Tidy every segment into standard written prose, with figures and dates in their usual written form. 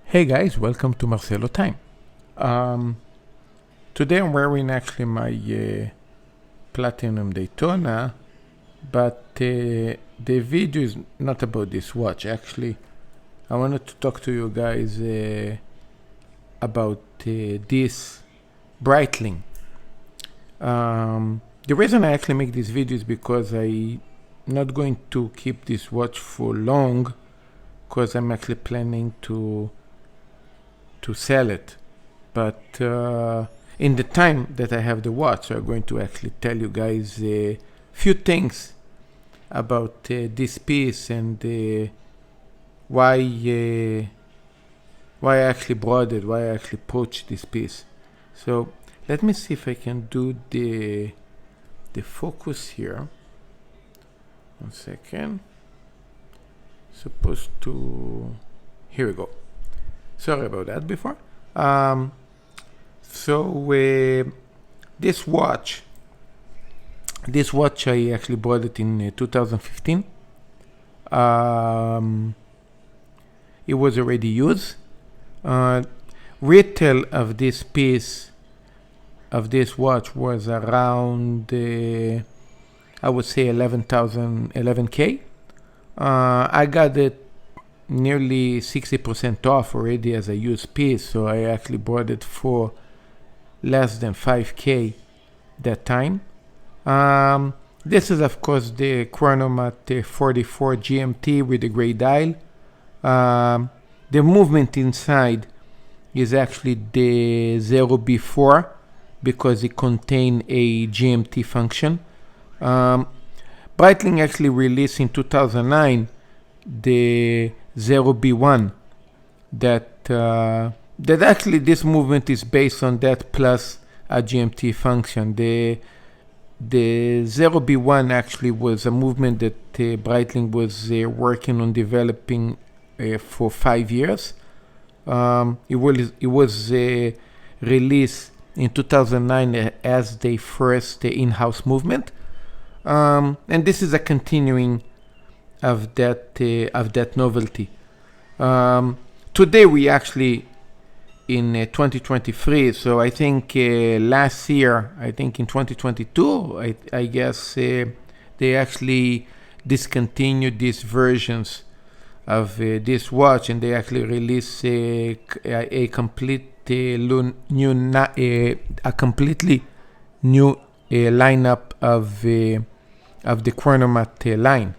Hey guys, welcome to Marcelo Time. Um, Today I'm wearing actually my Platinum Daytona, but the video is not about this watch. Actually, I wanted to talk to you guys about this Breitling. The reason I actually make this video is because I'm not going to keep this watch for long, because I'm actually planning to sell it. But in the time that I have the watch, I'm going to actually tell you guys a few things about this piece and why I actually brought it, why I actually poached this piece. So let me see if I can do the focus here. 1 second. Supposed to. Here we go. Sorry about that before. This watch I actually bought it in 2015. It was already used. Retail of this piece, of this watch, was around I would say 11K. I got it nearly 60% off already as a used piece, so I actually bought it for less than 5K that time. This is of course the Chronomat 44 GMT with the gray dial. The movement inside is actually the 0B4 because it contains a GMT function. Breitling actually released in 2009 the 0B1 that actually this movement is based on that plus a GMT function. The 0B1 actually was a movement that Breitling was working on developing for 5 years. It was released in 2009 as the first in-house movement, and this is a continuing of that novelty. Today we actually in 2023, so I think last year, I think in 2022, I guess they actually discontinued these versions of this watch, and they actually released a completely new lineup of the Chronomat line.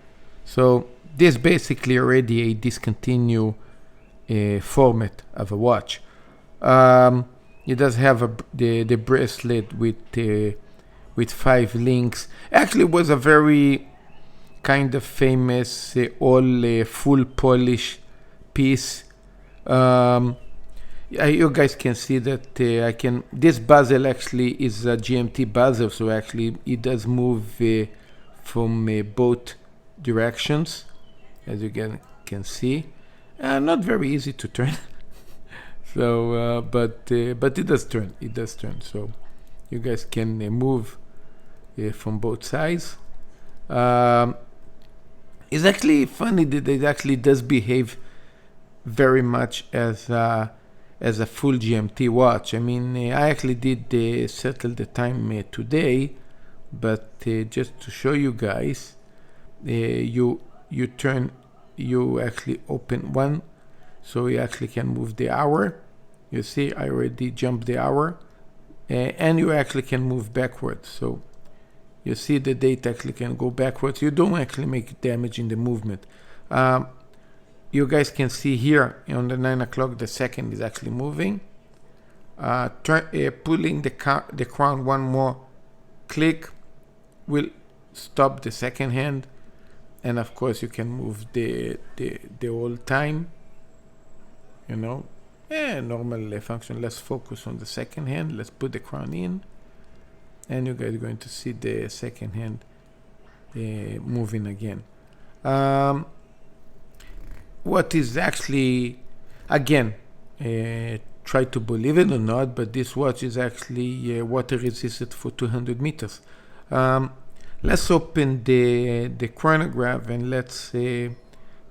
So this is basically already a discontinued format of a watch. It does have the bracelet with 5 links. Actually, it was a very kind of famous all full polish piece. You guys can see that this bezel actually is a GMT bezel, so actually it does move from both directions, as you can see. Not very easy to turn. So but it does turn. So you guys can move from both sides. It's actually funny that it actually does behave very much as a full GMT watch. I mean, I actually did settle the time today, but just to show you guys, you actually open one, so you actually can move the hour. You see, I already jumped the hour, and you actually can move backwards. So you see the date actually can go backwards. You don't actually make damage in the movement. You guys can see here on the 9 o'clock, the second is actually moving. Pulling the crown one more click will stop the second hand, and of course you can move the whole time. Normal function. Let's focus on the second hand. Let's put the crown in, and you guys are going to see the second hand moving again. What is actually, again, try to believe it or not, but this watch is actually water resistant for 200 meters. Let's open the chronograph and let's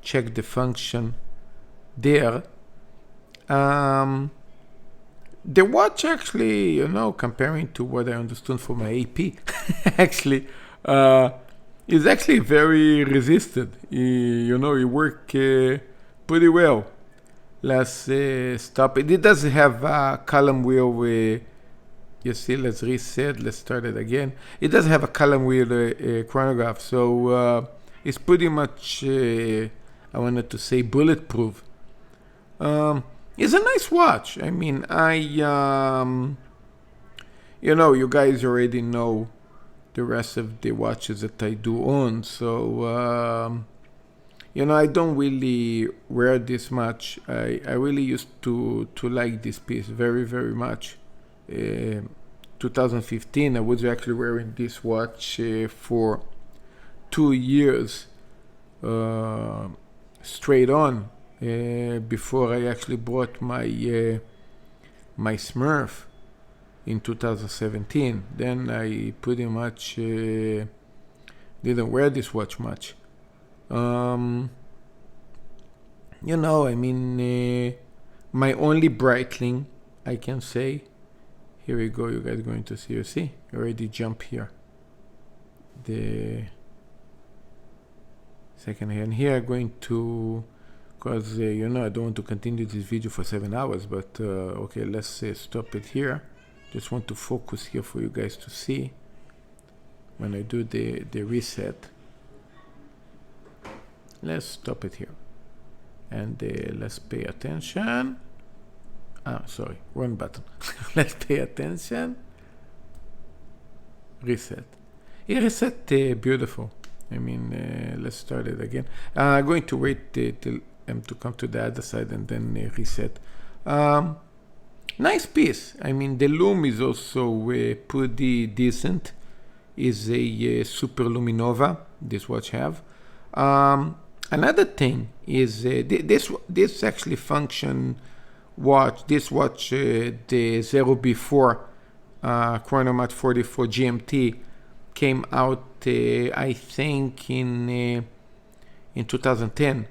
check the function there. The watch actually, comparing to what I understood from my AP, actually, is actually very resistant. It work pretty well. Let's stop it. It does have a column wheel. You see, let's reset. Let's start it again. It does have a column wheel chronograph, so it's pretty much, I wanted to say, bulletproof. It's a nice watch. I mean, you guys already know the rest of the watches that I do own, so I don't really wear this much. I really used to like this piece very, very much. 2015, I was actually wearing this watch for 2 years straight on before I actually bought my Smurf in 2017. Then I pretty much didn't wear this watch much. My only Breitling, I can say. Here we go, you guys are going to see. You see? Already jump here. The second hand here, going to, because I don't want to continue this video for 7 hours, but okay, let's stop it here. Just want to focus here for you guys to see when I do the reset. Let's stop it here and let's pay attention. Sorry, wrong button. Let's pay attention. Reset. It reset beautiful. Let's start it again. I'm going to wait till to come to the other side and then reset. Nice piece. The lume is also pretty decent. Is a Super Luminova. This watch have. Another thing is this actually function. This watch, the 0B4 Chronomat 44 GMT, came out, I think, in 2010,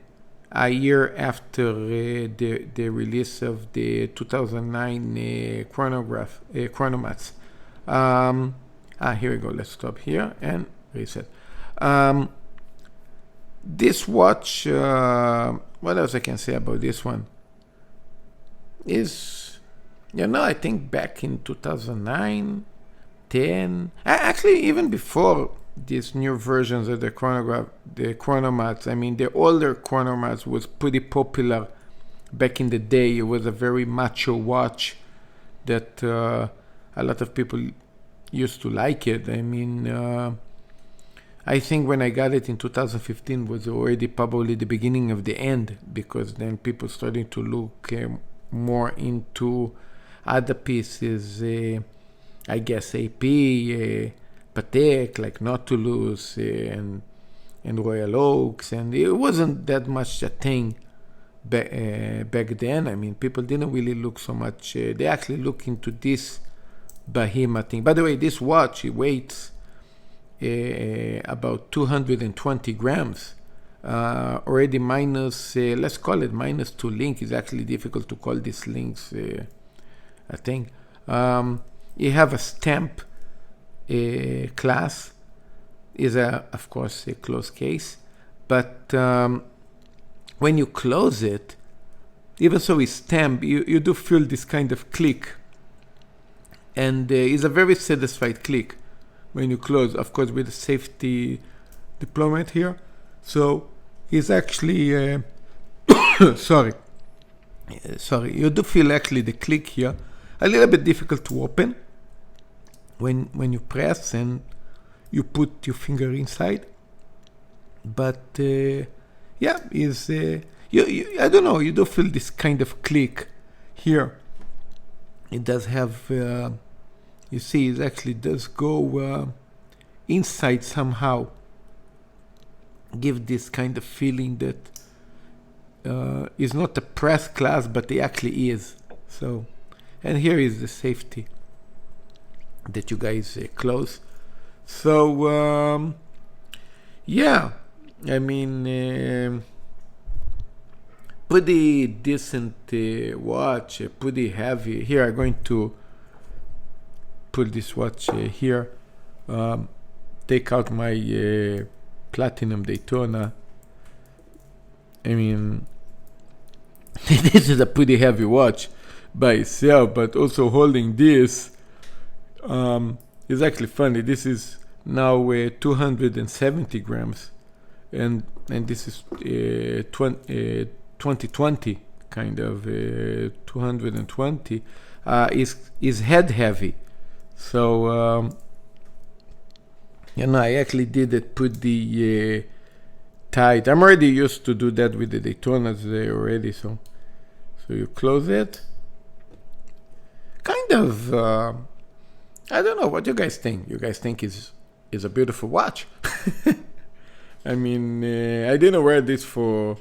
a year after the release of the 2009 Chronomats. Here we go. Let's stop here and reset. This watch, what else I can say about this one? Is, I think back in 2009, 10, actually even before these new versions of the Chronomats, the older Chronomats was pretty popular back in the day. It was a very macho watch that a lot of people used to like it. I think when I got it in 2015 was already probably the beginning of the end, because then people started to look more into other pieces, I guess AP, Patek, like Nautilus and Royal Oaks, and it wasn't that much a thing back then. People didn't really look so much. They actually look into this behemoth thing. By the way, this watch, it weighs about 220 grams. Already minus, let's call it minus 2 link. It's actually difficult to call these links a thing. You have a stamp class, is of course a closed case, but when you close it, even so it's stamped, you do feel this kind of click, and it's a very satisfied click when you close, of course with the safety deployment here. So it's actually sorry, you do feel actually the click here a little bit difficult to open when you press and you put your finger inside, but yeah, is I don't know, you do feel this kind of click here. It does have you see, it actually does go inside somehow, give this kind of feeling that is not a press class, but it actually is. So, and here is the safety that you guys close. So yeah, I mean, pretty decent watch, pretty heavy. Here I'm going to put this watch here. Take out my Platinum Daytona. I mean, this is a pretty heavy watch by itself, but also holding this is actually funny. This is now 270 grams, and this is 2020 kind of 220 is head heavy. So I actually did it pretty tight. I'm already used to do that with the Daytonas already. So you close it. Kind of. I don't know what you guys think. You guys think is a beautiful watch? I mean, I didn't wear this for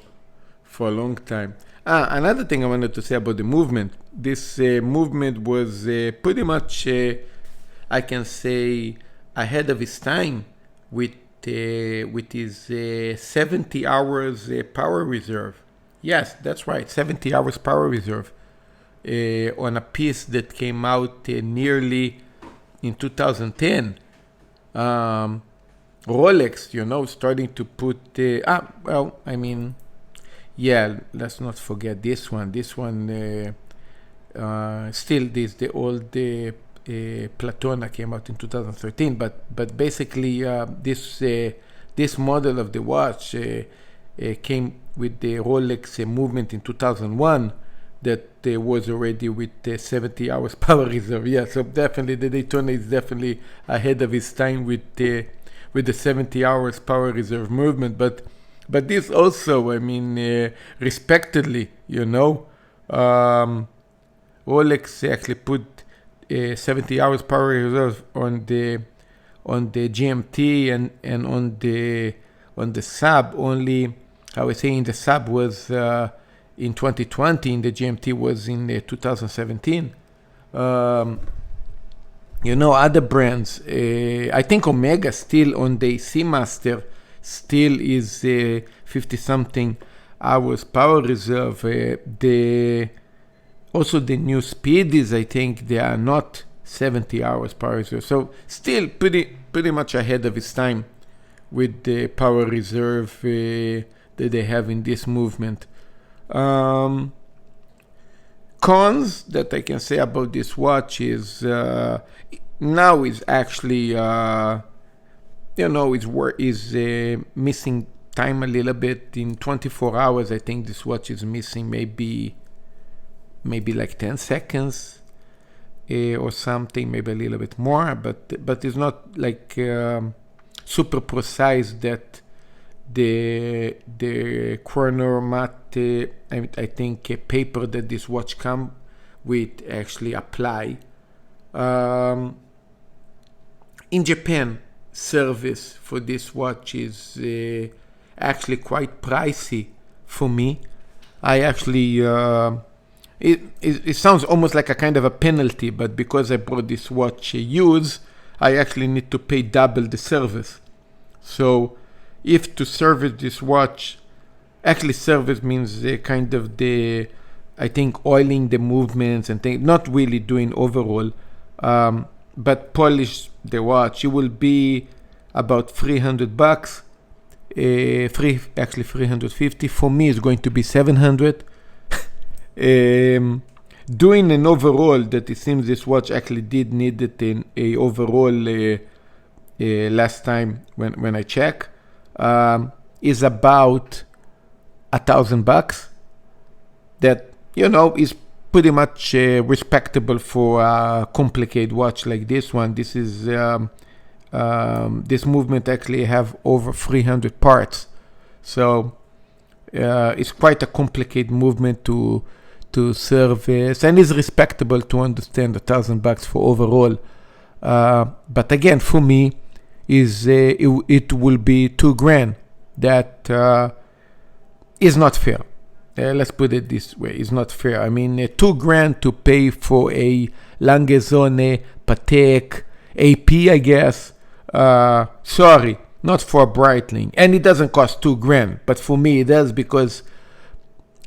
a long time. Another thing I wanted to say about the movement. This movement was pretty much, I can say, ahead of its time with his 70 hours power reserve. Yes, that's right, 70 hours power reserve on a piece that came out nearly in 2010. Rolex, starting to put let's not forget this one. This one still the old Platona came out in 2013, but basically this model of the watch came with the Rolex movement in 2001 that was already with 70 hours power reserve. Yeah, so definitely the Daytona is definitely ahead of its time with the 70 hours power reserve movement. But this also, I mean, respectively, Rolex actually put 70 hours power reserve on the GMT and on the sub. Only, I was saying the sub was in 2020, and the GMT was in 2017. Other brands, I think Omega still on the Seamaster still is 50 something hours power reserve. Also the new Speedies, I think they are not 70 hours power reserve. So still pretty much ahead of its time with the power reserve that they have in this movement. Cons that I can say about this watch is now is actually is missing time a little bit. In 24 hours, I think this watch is missing maybe like 10 seconds or something, maybe a little bit more, but it's not like super precise that the Chronomat, I think paper that this watch come with actually apply. In Japan, service for this watch is actually quite pricey for me. I actually it sounds almost like a kind of a penalty, but because I bought this watch used, I actually need to pay double the service. So if to service this watch, actually service means kind of I think oiling the movements and things, not really doing overall, but polish the watch, it will be about $300. 350. For me, it's going to be 700. Doing an overall that it seems this watch actually did need it in a overall last time when I check is about $1,000. That is pretty much respectable for a complicated watch like this one. This is this movement actually have over 300 parts, so it's quite a complicated movement to service, and is respectable to understand $1,000 for overall. But again, for me, it will be $2,000. That is not fair. Let's put it this way: it's not fair. I mean, $2,000 to pay for a Lange-Zone Patek AP, I guess. Sorry, not for Breitling, and it doesn't cost $2,000. But for me, it does, because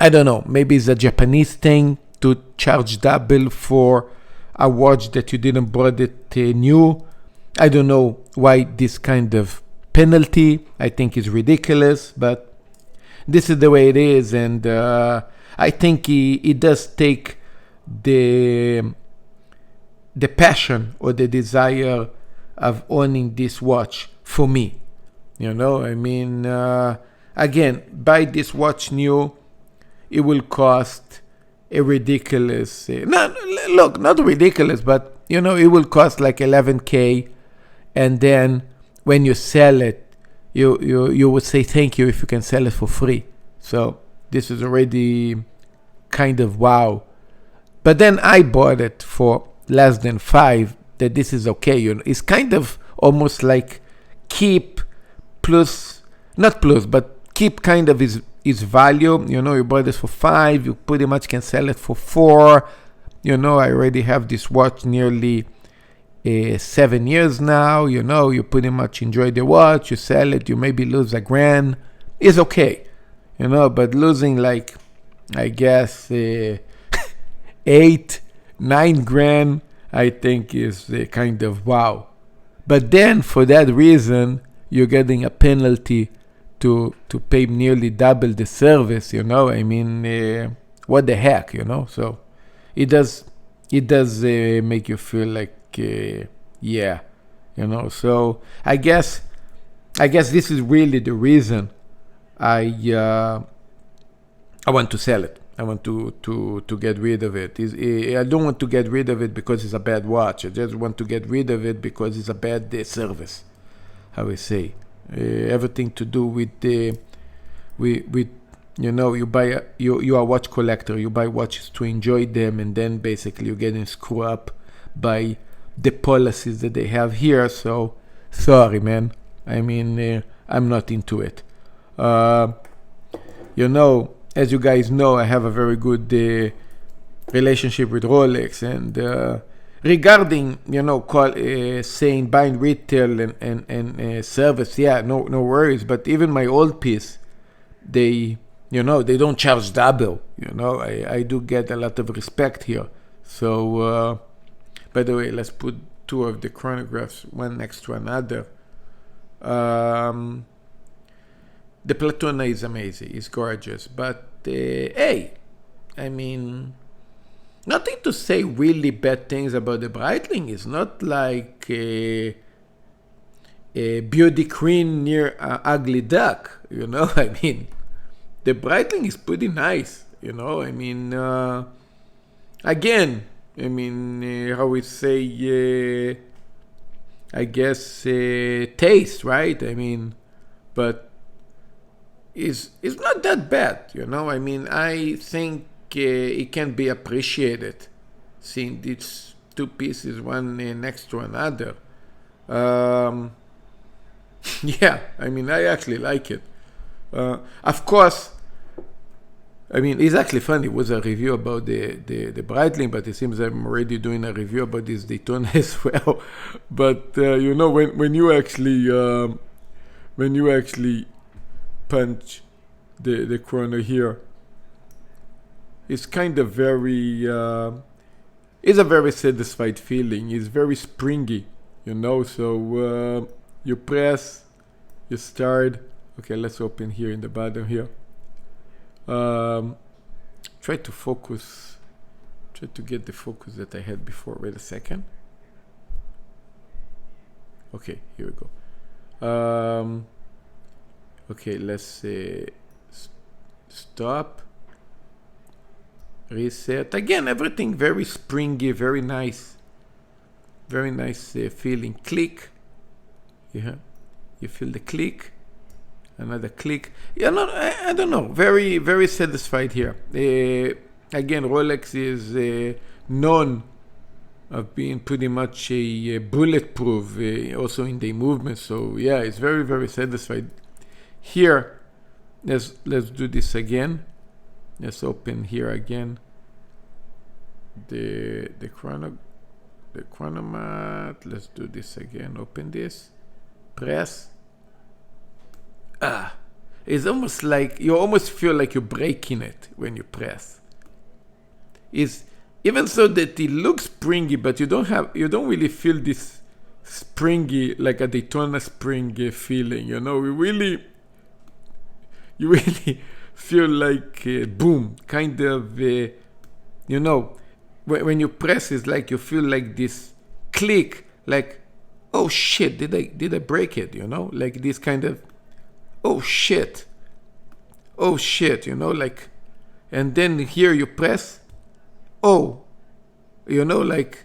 I don't know, maybe it's a Japanese thing to charge double for a watch that you didn't bought it new. I don't know why this kind of penalty. I think is ridiculous, but this is the way it is, and I think it does take the passion or the desire of owning this watch for me. I mean, again, buy this watch new, it will cost a ridiculous, not ridiculous, but it will cost like 11K, and then when you sell it, you would say thank you if you can sell it for free. So this is already kind of wow. But then I bought it for less than 5. That this is okay. It's kind of almost like keep plus, not plus, but keep kind of its value. You bought this for 5. You pretty much can sell it for 4. I already have this watch nearly 7 years now. You pretty much enjoy the watch. You sell it. You maybe lose $1,000. It's okay. But losing like, I guess, 8-9 grand, I think is kind of wow. But then for that reason, you're getting a penalty to pay nearly double the service. I mean, what the heck, So it does make you feel like yeah, So I guess this is really the reason I want to sell it. I want to get rid of it. I don't want to get rid of it because it's a bad watch. I just want to get rid of it because it's a bad service. How I say, everything to do with you buy you're a watch collector. You buy watches to enjoy them, and then basically you're getting screwed up by the policies that they have here. So sorry, man. I mean, I'm not into it. As you guys know, I have a very good relationship with Rolex, and regarding saying buying retail and service, yeah, no worries. But even my old piece, they don't charge double. I do get a lot of respect here. So by the way, let's put 2 of the chronographs one next to another. The Platona is amazing. It's gorgeous. But, hey, I mean, nothing to say really bad things about the Breitling. It's not like a beauty queen near an ugly duck, I mean, the Breitling is pretty nice, I mean, again, I mean, how we say, I guess, taste, right? I mean, but it's not that bad, I mean, I think it can be appreciated, seeing these 2 pieces, one next to another. Yeah, I mean, I actually like it. Of course, I mean, it's actually funny. It was a review about the Breitling, but it seems I'm already doing a review about this Daytona as well. But when you actually punch the chrono here, it's kind of very it's a very satisfied feeling. It's very springy, So you press, you start. Okay, let's open here in the bottom here. Try to focus. Try to get the focus that I had before. Wait a second. Okay, here we go. Okay, let's stop. Reset. Again, everything very springy, very nice. Very nice feeling. Click. Yeah. You feel the click. Another click. Yeah, I don't know. Very, very satisfied here. Again, Rolex is known of being pretty much a bulletproof, also in the movement. So yeah, it's very, very satisfied. Here, let's do this again. Let's open here again. The chronomat. Let's do this again. Open this. Press. It's almost like you almost feel like you're breaking it when you press. Is even so that it looks springy, but you don't really feel this springy like a Daytona spring feeling. You really feel like boom, kind of. When you press, it's like you feel like this click, like, oh shit, did I break it? Like this kind of, oh shit, like, and then here you press, oh, like,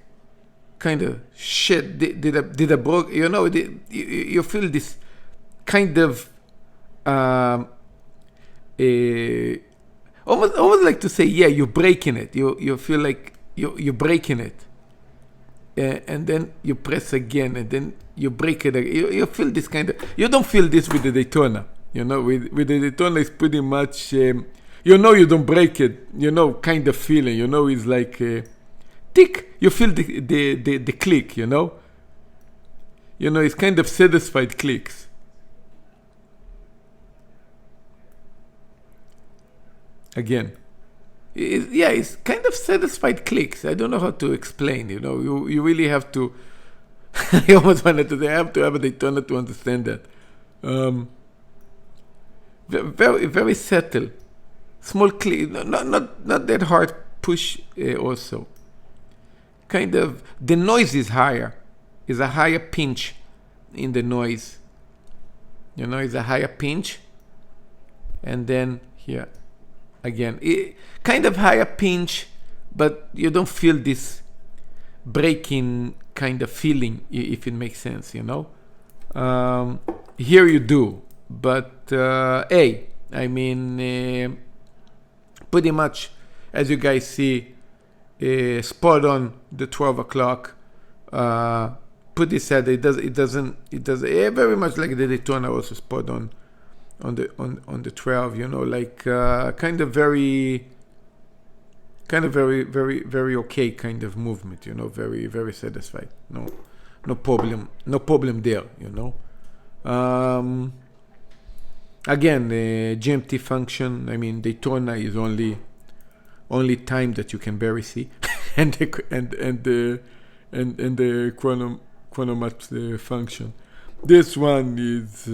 kind of shit, did I broke? You feel this kind of almost like to say, yeah, you're breaking it. You feel like you're breaking it, and then you press again, and then you break it again. You feel this kind of. You don't feel this with the Daytona. With the Daytona, it's pretty much. You don't break it. Kind of feeling. It's like tick. You feel the click. It's kind of satisfied clicks. Again, it's kind of satisfied clicks. I don't know how to explain. You really have to. I almost wanted to say I have to have a Daytona to understand that. Very very subtle, small click. Not that hard push. Also, kind of the noise is higher. Is a higher pinch in the noise. It's a higher pinch, and then here. Again, kind of higher pinch, but you don't feel this breaking kind of feeling, if it makes sense, Here you do, but pretty much, as you guys see, spot on the 12 o'clock. Pretty sad. It doesn't very much like the Daytona, also spot on the 12, kind of very very very okay kind of movement, very very satisfied. No problem there. Again, GMT function. Daytona is only time that you can barely see, and the Chronomat function. This one is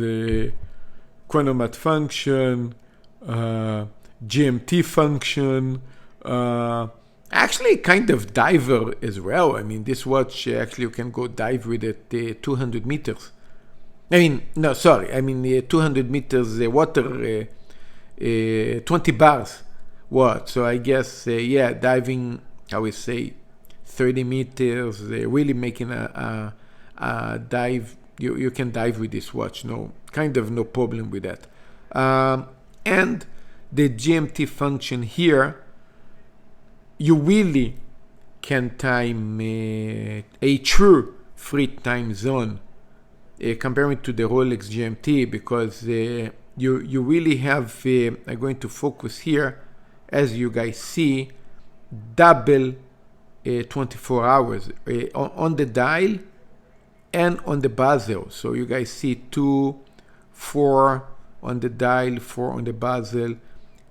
Chronomat function, GMT function, actually kind of diver as well. This watch actually you can go dive with it 200 meters. 200 meters water, 20 bars watch. So I guess, diving, I would say 30 meters, really making a dive. You can dive with this watch, no problem with that. And the GMT function here, you really can time a true free time zone comparing to the Rolex GMT, because you really have, I'm going to focus here, as you guys see, double 24 hours on the dial and on the bezel. So you guys see 2, 4 on the dial, 4 on the bezel,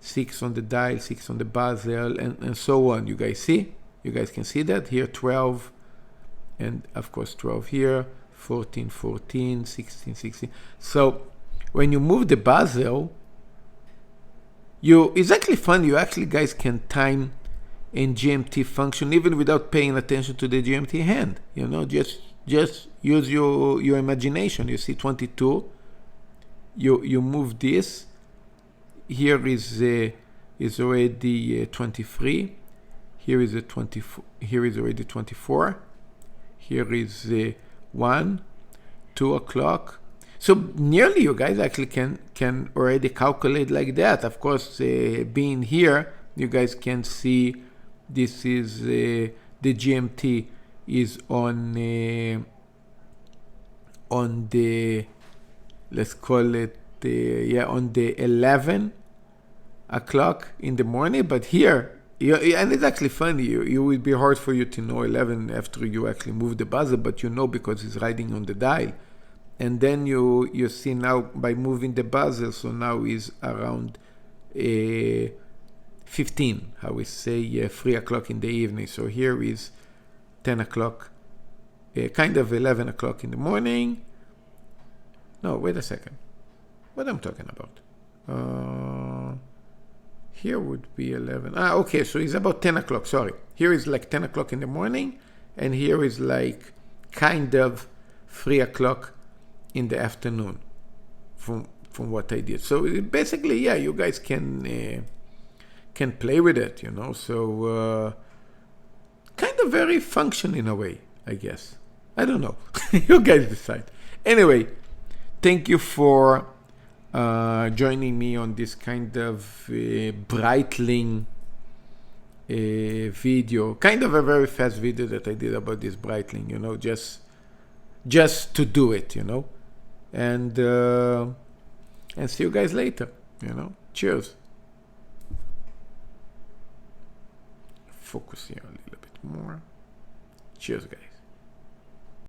6 on the dial, 6 on the bezel, and so on. You guys see? You guys can see that here, 12, and of course 12 here, 14, 14, 16, 16. So when you move the bezel, it's actually fun. You actually guys can time in GMT function even without paying attention to the GMT hand. Just use your imagination. You see 22. You move this. Here is already 23. Here is a 24. Here is already 24. Here is 1, 2 o'clock. So nearly you guys actually can already calculate like that. Of course, being here, you guys can see this is the GMT is on the, let's call it on the 11 o'clock in the morning. But here, and it's actually funny, it would be hard for you to know 11 after you actually move the buzzer, but because it's riding on the dial. and then you see now by moving the buzzer, so now is around 15, how we say, 3 o'clock in the evening. So here is 10 o'clock, kind of 11 o'clock in the morning. No, wait a second. What I'm talking about? Here would be 11. Okay, so it's about 10 o'clock, sorry. Here is like 10 o'clock in the morning, and here is like kind of 3 o'clock in the afternoon from what I did. So basically, yeah, you guys can play with it, you know. So kind of very function in a way, I guess. I don't know. You guys decide. Anyway, thank you for joining me on this kind of Breitling video, kind of a very fast video that I did about this Breitling, you know, just to do it, you know, and see you guys later, you know. Cheers. Focus here a little bit more. Cheers, guys.